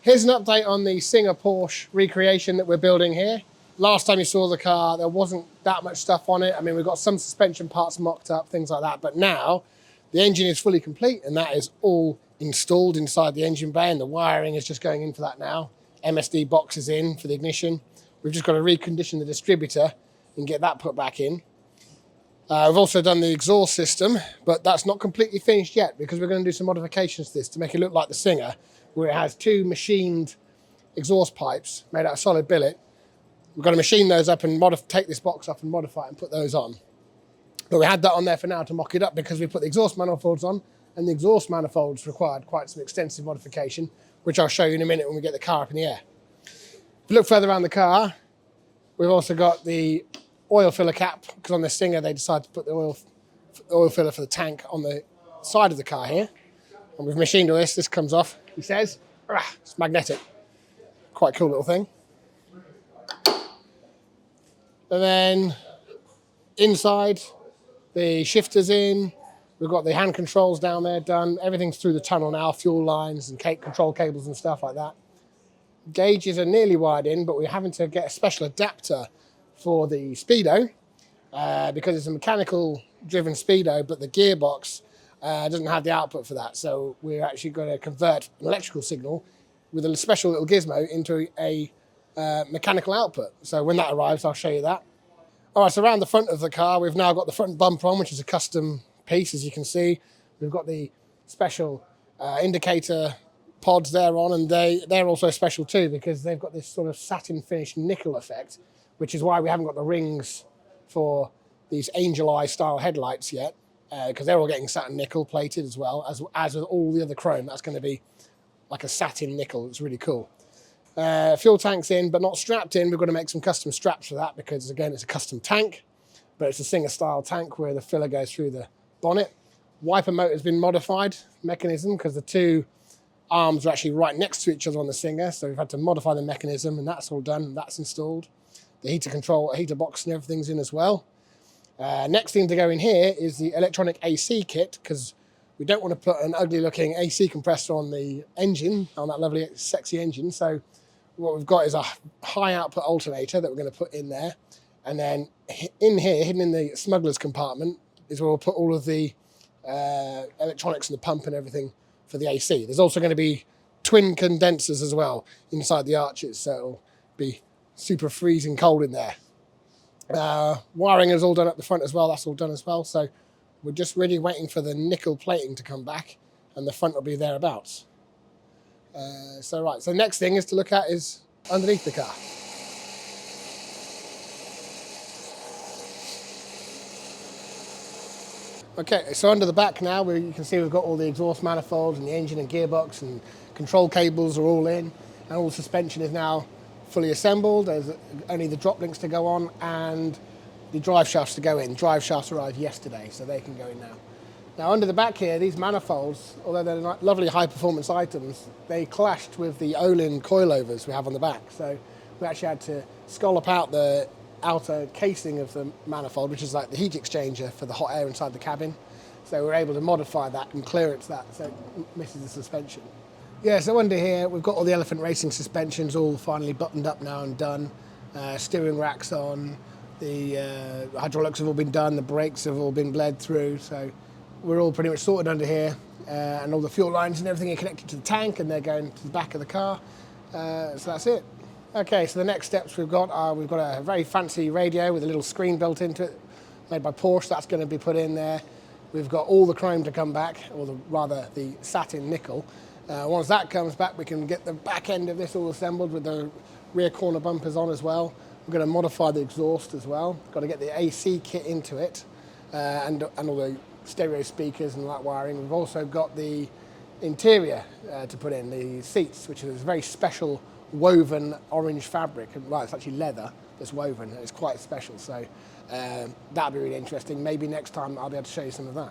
Here's an update on the Singer Porsche recreation that we're building here. Last time you saw the car, there wasn't that much stuff on it. I mean, we've got some suspension parts mocked up, things like that. But now the engine is fully complete and that is all installed inside the engine bay, and the wiring is just going in for that now. MSD box is in for the ignition. We've just got to recondition the distributor and get that put back in. We've also done the exhaust system, but that's not completely finished yet because we're going to do some modifications to this to make it look like the Singer, where it has two machined exhaust pipes made out of solid billet. We've got to machine those up and take this box off and modify it and put those on. But we had that on there for now to mock it up because we put the exhaust manifolds on, and the exhaust manifolds required quite some extensive modification, which I'll show you in a minute when we get the car up in the air. If you look further around the car, we've also got the oil filler cap, because on the Singer they decided to put the oil filler for the tank on the side of the car here. And we've machined all this. This comes off, he says. It's magnetic. Quite cool little thing. And then inside, the shifter's in. We've got the hand controls down there done. Everything's through the tunnel now, fuel lines and control cables and stuff like that. Gauges are nearly wired in, but we're having to get a special adapter for the speedo because it's a mechanical driven speedo, but the gearbox doesn't have the output for that. So we're actually going to convert an electrical signal with a special little gizmo into a mechanical output. So when that arrives, I'll show you that. All right, so around the front of the car, we've now got the front bumper on, which is a custom piece, as you can see. We've got the special indicator pods there on, and they're also special too because they've got this sort of satin finish nickel effect, which is why we haven't got the rings for these angel eye style headlights yet, because they're all getting satin nickel plated as well, as with all the other chrome. That's going to be like a satin nickel. It's really cool. Fuel tank's in, but not strapped in. We've got to make some custom straps for that because, again, it's a custom tank, but it's a Singer-style tank where the filler goes through the bonnet. Wiper motor's been modified, mechanism, because the two arms are actually right next to each other on the Singer, so we've had to modify the mechanism, and that's all done, that's installed. The heater control, heater box and everything's in as well. Next thing to go in here is the electronic AC kit, because we don't want to put an ugly looking AC compressor on the engine, on that lovely sexy engine. So what we've got is a high output alternator that we're going to put in there. And then in here, hidden in the smuggler's compartment, is where we'll put all of the electronics and the pump and everything for the AC. There's also going to be twin condensers as well inside the arches, so it'll be super freezing cold in there. Wiring is all done up the front as well. That's all done as well. So we're just really waiting for the nickel plating to come back, and the front will be thereabouts. So next thing is to look at is underneath the car. Okay, so under the back now, you can see we've got all the exhaust manifolds and the engine and gearbox and control cables are all in, and all the suspension is now fully assembled. There's only the drop links to go on and the drive shafts to go in. Drive shafts arrived yesterday, so they can go in now. Now under the back here, these manifolds, although they're lovely high performance items, they clashed with the Olin coilovers we have on the back. So we actually had to scallop out the outer casing of the manifold, which is like the heat exchanger for the hot air inside the cabin. So we're able to modify that and clearance that so it misses the suspension. Yeah, so under here, we've got all the Elephant Racing suspensions all finally buttoned up now and done. Steering racks on, the hydraulics have all been done, the brakes have all been bled through, so we're all pretty much sorted under here, and all the fuel lines and everything are connected to the tank and they're going to the back of the car, so that's it. Okay, so the next steps we've got a very fancy radio with a little screen built into it, made by Porsche. That's going to be put in there. We've got all the chrome to come back, or rather the satin nickel. Once that comes back, we can get the back end of this all assembled with the rear corner bumpers on as well. We're going to modify the exhaust as well. Got to get the AC kit into it, and all the stereo speakers and that wiring. We've also got the interior to put in, the seats, which is a very special woven orange fabric. Well, it's actually leather that's woven. It's quite special, so that'll be really interesting. Maybe next time I'll be able to show you some of that.